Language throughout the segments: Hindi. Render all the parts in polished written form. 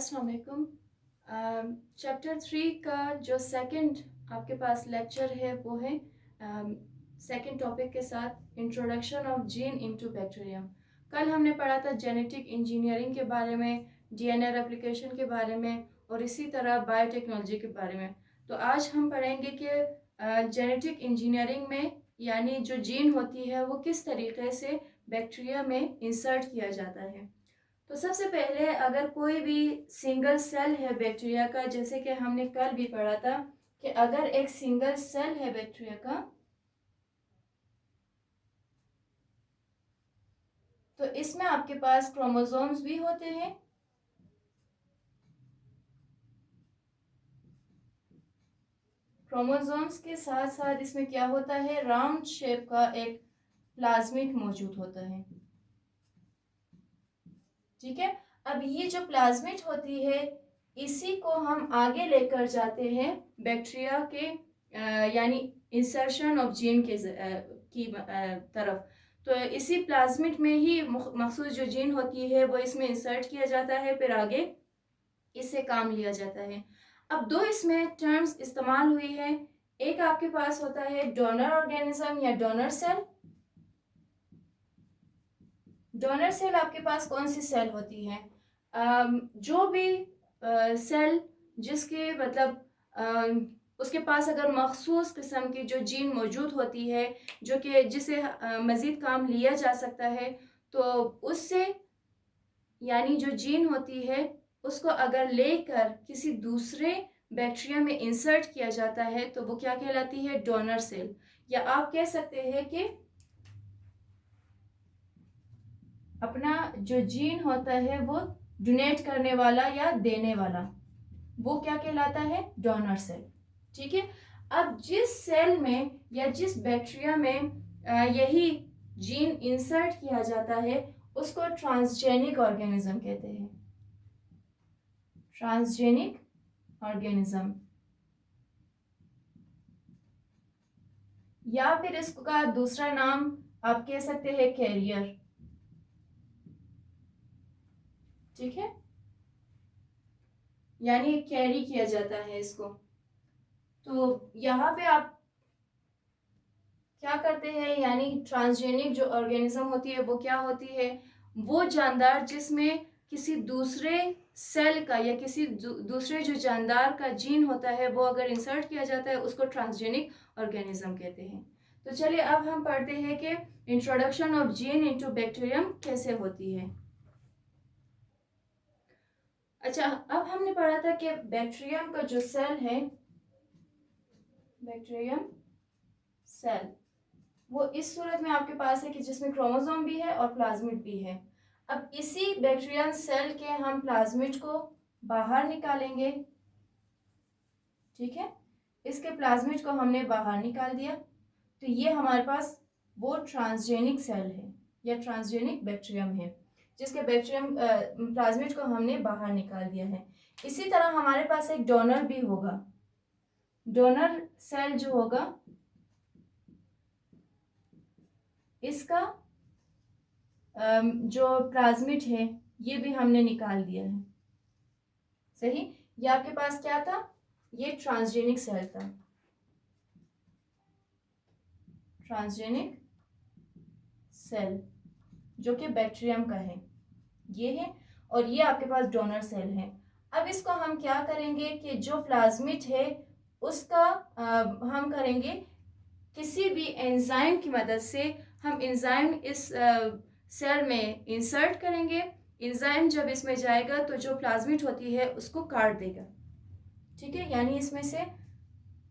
अस्सलाम वालेकुम। चैप्टर 3 का जो सेकंड आपके पास लेक्चर है वो है सेकंड टॉपिक के साथ introduction of gene into bacterium. कल हमने पढ़ा था जेनेटिक इंजीनियरिंग के बारे में, डीएनए रेप्लिकेशन के बारे में और इसी तरह बायोटेक्नोलॉजी के बारे में। तो आज हम पढ़ेंगे कि जेनेटिक इंजीनियरिंग में यानी जो जीन होती है वो किस तरीके से बैक्टीरिया में इंसर्ट किया जाता है। तो सबसे पहले अगर कोई भी सिंगल सेल है बैक्टीरिया का, जैसे कि हमने कल भी पढ़ा था कि अगर एक सिंगल सेल है बैक्टीरिया का तो इसमें आपके पास क्रोमोसोम्स भी होते हैं क्रोमोसोम्स के साथ साथ इसमें क्या होता है, राउंड शेप का एक प्लाज्मिड मौजूद होता है। ठीक है, अब ये जो प्लाज्मिड होती है इसी को हम आगे लेकर जाते हैं बैक्टीरिया के यानी इंसर्शन ऑफ जीन के की तरफ। तो इसी प्लाज्मिड में ही मखसूस जो जीन होती है वो इसमें इंसर्ट किया जाता है, फिर आगे इससे काम लिया जाता है। अब दो इसमें टर्म्स इस्तेमाल हुई है। एक आपके पास होता है डोनर ऑर्गेनिज्म या डोनर सेल। डोनर सेल आपके पास कौन सी सेल होती है? जो भी सेल जिसके मतलब उसके पास अगर मखसूस किस्म की जो जीन मौजूद होती है जो कि जिसे मज़ीद काम लिया जा सकता है, तो उससे यानी जो जीन होती है उसको अगर लेकर किसी दूसरे बैक्टीरिया में इंसर्ट किया जाता है तो वो क्या कहलाती है? Donor cell. या आप कह सकते हैं कि अपना जो जीन होता है वो डोनेट करने वाला या देने वाला, वो क्या कहलाता है? Donor cell. ठीक है, अब जिस सेल में या जिस बैक्टीरिया में यही जीन इंसर्ट किया जाता है उसको ट्रांसजेनिक ऑर्गेनिज्म कहते हैं। ट्रांसजेनिक ऑर्गेनिज्म, या फिर इसका दूसरा नाम आप कह सकते हैं कैरियर। ठीक है, यानी कैरी किया जाता है इसको। तो यहाँ पे आप क्या करते हैं, यानी ट्रांसजेनिक जो ऑर्गेनिज्म होती है वो क्या होती है? वो जानदार जिसमें किसी दूसरे सेल का या किसी दूसरे जो जानदार का जीन होता है वो अगर इंसर्ट किया जाता है उसको ट्रांसजेनिक ऑर्गेनिज्म कहते हैं। तो चलिए अब हम पढ़ते हैं कि introduction of gene into bacterium कैसे होती है। अच्छा, अब हमने पढ़ा था कि बैक्टीरियम का जो सेल है, बैक्टीरियम सेल, वो इस सूरत में आपके पास है कि जिसमें क्रोमोसोम भी है और प्लाज्मिड भी है। अब इसी बैक्टीरियल सेल के हम प्लाज्मिड को बाहर निकालेंगे। ठीक है, इसके प्लाज्मिड को हमने बाहर निकाल दिया तो ये हमारे पास वो ट्रांसजेनिक सेल है या ट्रांसजेनिक बैक्टीरियम है जिसके बैक्टीरियम प्लाज्मिड को हमने बाहर निकाल दिया है। इसी तरह हमारे पास एक डोनर भी होगा। डोनर सेल जो होगा इसका जो प्लाज्मिड है ये भी हमने निकाल दिया है। सही, ये आपके पास क्या था? ये ट्रांसजेनिक सेल था, ट्रांसजेनिक सेल जो कि बैक्टीरियम का है, ये है। और ये आपके पास डोनर सेल है। अब इसको हम क्या करेंगे कि जो प्लाज्मिड है उसका हम करेंगे किसी भी एंजाइम की मदद से हम एंजाइम इस सेल में इंसर्ट करेंगे। एंजाइम जब इसमें जाएगा तो जो प्लाज्मिड होती है उसको काट देगा। ठीक है, यानी इसमें से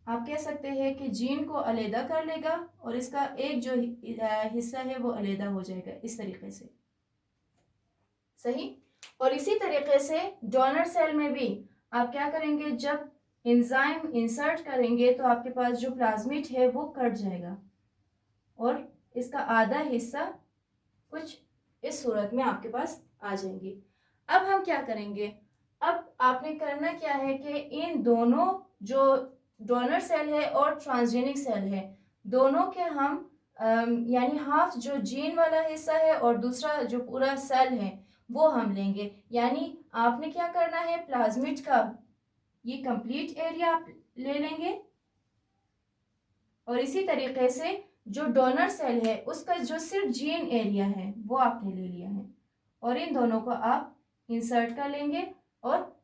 आप कह सकते हैं कि जीन को अलहदा कर लेगा और इसका एक जो हिस्सा है वो अलहदा हो जाएगा इस तरीके से। सही, और इसी तरीके से डोनर सेल में भी आप क्या करेंगे, जब एंजाइम इंसर्ट करेंगे तो आपके पास जो प्लाज्मिड है वो कट जाएगा और इसका आधा हिस्सा कुछ इस सूरत में आपके पास आ जाएंगे। अब हम क्या करेंगे, अब आपने करना क्या है कि इन दोनों जो डोनर सेल है और ट्रांसजेनिक सेल है दोनों के हम यानी हाफ जो जीन वाला हिस्सा है और दूसरा जो पूरा सेल है वो हम लेंगे। यानी आपने क्या करना है, प्लाज्मिड का ये कंप्लीट एरिया आप ले लेंगे और इसी तरीके से जो डोनर सेल है उसका जो सिर्फ जीन एरिया है वो आपने ले लिया है और इन दोनों को आप इंसर्ट कर लेंगे और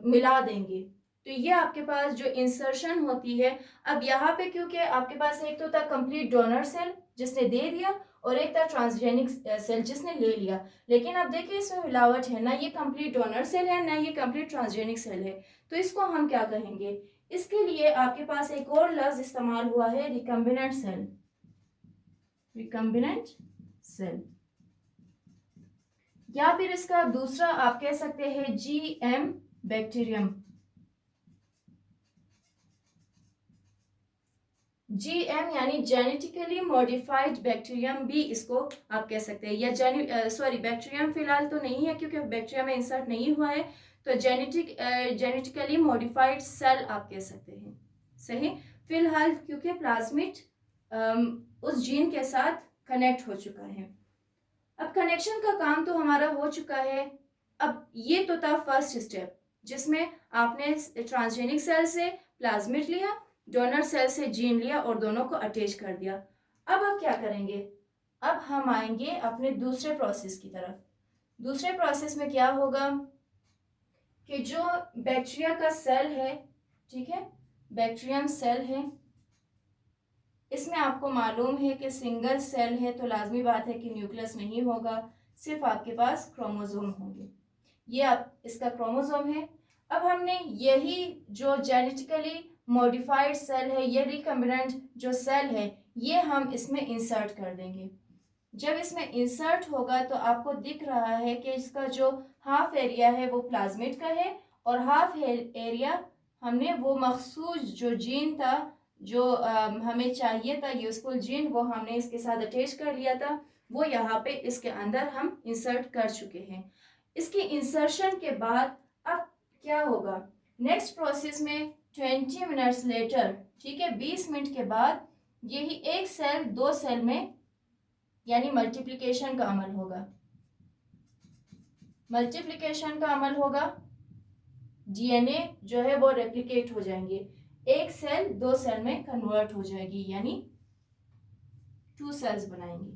मिला देंगे। तो ये आपके पास जो इंसर्शन होती है, अब यहाँ पे क्योंकि आपके पास एक तो था कंप्लीट डोनर सेल जिसने दे दिया और एक था ट्रांसजेनिक सेल जिसने ले लिया, लेकिन अब देखिए इसमें मिलावट है, ना ये कंप्लीट डोनर सेल है ना ये कंप्लीट ट्रांसजेनिक सेल है। तो इसको हम क्या कहेंगे, इसके लिए आपके पास एक और लफ्ज इस्तेमाल हुआ है, रिकम्बिनेंट सेल। रिकम्बिनेंट सेल या फिर इसका दूसरा आप कह सकते हैं जीएम बैक्टीरियम। जीएम यानी जेनेटिकली मॉडिफाइड बैक्टीरियम भी इसको आप कह सकते हैं, या सॉरी बैक्टीरियम फिलहाल तो नहीं है क्योंकि बैक्टीरिया में इंसर्ट नहीं हुआ है, तो जेनेटिकली मॉडिफाइड सेल आप कह सकते हैं। सही, फिलहाल क्योंकि प्लाज्मिड उस जीन के साथ कनेक्ट हो चुका है। अब कनेक्शन का काम तो हमारा हो चुका है। अब ये तो था फर्स्ट स्टेप जिसमें आपने ट्रांसजेनिक सेल से प्लाज्मिड लिया, डोनर सेल से जीन लिया और दोनों को अटैच कर दिया। अब आप क्या करेंगे, अब हम आएंगे अपने दूसरे प्रोसेस की तरफ। दूसरे प्रोसेस में क्या होगा कि जो बैक्टीरिया का सेल है, ठीक है, बैक्टीरियम सेल है, इसमें आपको मालूम है कि सिंगल सेल है तो लाजमी बात है कि न्यूक्लियस नहीं होगा, सिर्फ आपके पास क्रोमोसोम होंगे। ये आप इसका क्रोमोसोम है। अब हमने यही जो जेनेटिकली मॉडिफाइड सेल है, ये रिकम्बिनेंट जो सेल है, ये हम इसमें इंसर्ट कर देंगे। जब इसमें इंसर्ट होगा तो आपको दिख रहा है कि इसका जो हाफ एरिया है वो प्लाज्मिड का है और हाफ एरिया हमने वो मखसूस जो जीन था जो हमें चाहिए था यूजफुल जीन, वो हमने इसके साथ अटैच कर लिया था, वो यहाँ पे इसके अंदर हम इंसर्ट कर चुके हैं। इसकी इंसर्शन के बाद अब क्या होगा, नेक्स्ट प्रोसेस में 20 मिनट्स लेटर, ठीक है, 20 मिनट के बाद यही एक सेल दो सेल में यानी मल्टीप्लिकेशन का अमल होगा। मल्टीप्लिकेशन का अमल होगा, डीएनए जो है वो रेप्लिकेट हो जाएंगे, एक सेल दो सेल में कन्वर्ट हो जाएगी यानी 2 सेल्स बनाएंगे।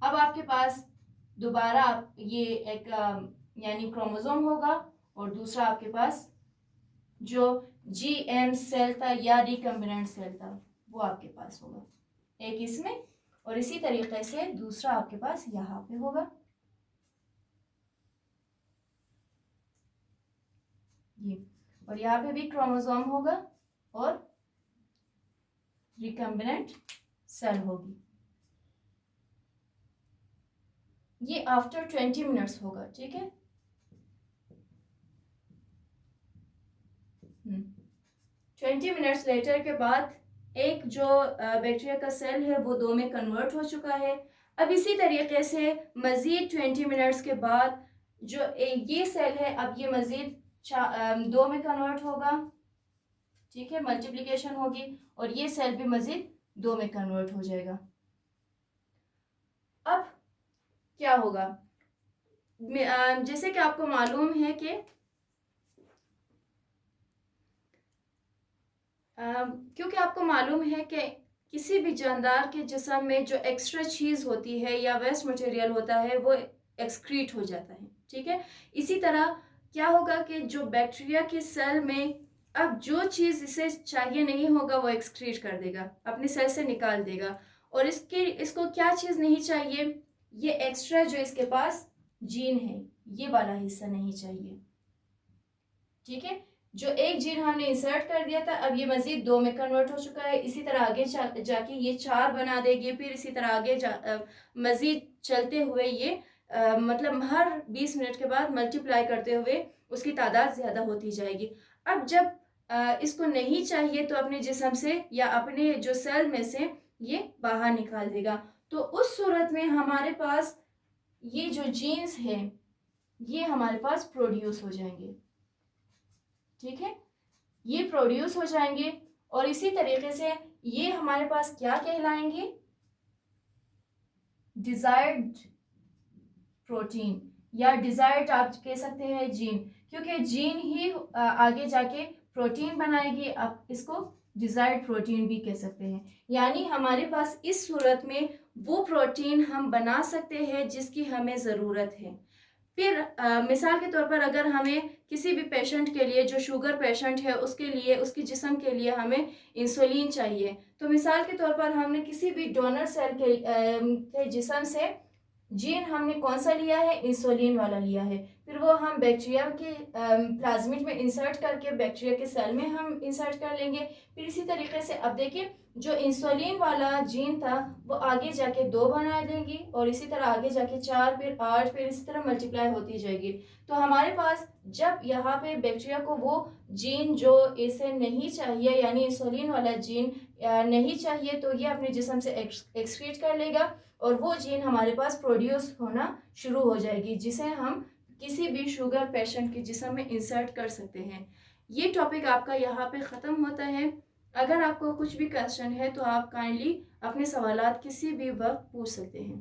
अब आपके पास दोबारा ये एक यानी क्रोमोसोम होगा और दूसरा आपके पास जो जीएम सेल था या रिकम्बिनेंट सेल था वो आपके पास होगा, एक इसमें और इसी तरीके से दूसरा आपके पास यहाँ पे होगा ये, और यहाँ पे भी क्रोमोसोम होगा और रिकम्बिनेंट सेल होगी। ये आफ्टर 20 मिनट्स होगा, ठीक है। 20 मिनट्स लेटर के बाद एक जो बैक्टीरिया का सेल है वो दो में कन्वर्ट हो चुका है। अब इसी तरीके से मज़ीद 20 मिनट्स के बाद जो ये सेल है अब ये मज़ीद दो में कन्वर्ट होगा, ठीक है, मल्टीप्लिकेशन होगी और ये सेल भी मज़ीद दो में कन्वर्ट हो जाएगा। अब क्या होगा, जैसे कि आपको मालूम है कि क्योंकि आपको मालूम है कि किसी भी जानदार के जिस्म में जो एक्स्ट्रा चीज़ होती है या वेस्ट मटेरियल होता है वो एक्सक्रीट हो जाता है, ठीक है। इसी तरह क्या होगा कि जो बैक्टीरिया के सेल में अब जो चीज़ इसे चाहिए नहीं होगा वो एक्सक्रीट कर देगा, अपने सेल से निकाल देगा, और इसको क्या चीज़ नहीं चाहिए, ये एक्स्ट्रा जो इसके पास जीन है ये वाला हिस्सा नहीं चाहिए, ठीक है। जो एक जीन हमने इंसर्ट कर दिया था अब ये मजीद दो में कन्वर्ट हो चुका है, इसी तरह आगे जाके ये 4 बना देगी, फिर इसी तरह आगे मजीद चलते हुए ये मतलब हर 20 मिनट के बाद मल्टीप्लाई करते हुए उसकी तादाद ज़्यादा होती जाएगी। अब जब इसको नहीं चाहिए तो अपने जिस्म से या अपने जो सेल में से ये बाहर निकाल देगा, तो उस सूरत में हमारे पास ये जो जीन्स हैं ये हमारे पास प्रोड्यूस हो जाएंगे, ठीक है, ये प्रोड्यूस हो जाएंगे और इसी तरीके से ये हमारे पास क्या कहलाएंगे, डिजायर्ड प्रोटीन। या डिज़ायर्ड आप कह सकते हैं जीन, क्योंकि जीन ही आगे जाके प्रोटीन बनाएगी, आप इसको डिज़ायर्ड प्रोटीन भी कह सकते हैं। यानी हमारे पास इस सूरत में वो प्रोटीन हम बना सकते हैं जिसकी हमें ज़रूरत है। फिर मिसाल के तौर पर अगर हमें किसी भी पेशेंट के लिए, जो शुगर पेशेंट है उसके लिए, उसकी जिस्म के लिए हमें इंसुलिन चाहिए, तो मिसाल के तौर पर हमने किसी भी डोनर सेल के जिस्म से जीन हमने कौन सा लिया है, इंसुलिन वाला लिया है। फिर वो हम बैक्टीरिया के प्लाज्मिड में इंसर्ट करके बैक्टीरिया के सेल में हम इंसर्ट कर लेंगे। फिर इसी तरीके से अब देखिए, जो इंसुलिन वाला जीन था वो आगे जाके 2 बना देगी और इसी तरह आगे जाके 4, फिर 8, फिर इसी तरह मल्टीप्लाई होती जाएगी। तो हमारे पास जब यहाँ पे बैक्टीरिया को वो जीन जो इसे नहीं चाहिए, यानी इंसुलिन वाला जीन नहीं चाहिए, तो ये अपने जिस्म से एक्सक्रीट कर लेगा और वो जीन हमारे पास प्रोड्यूस होना शुरू हो जाएगी, जिसे हम किसी भी शुगर पेशेंट के जिस्म में इंसर्ट कर सकते हैं। ये टॉपिक आपका यहाँ पे ख़त्म होता है। अगर आपको कुछ भी क्वेश्चन है तो आप काइंडली अपने सवालात किसी भी वक्त पूछ सकते हैं।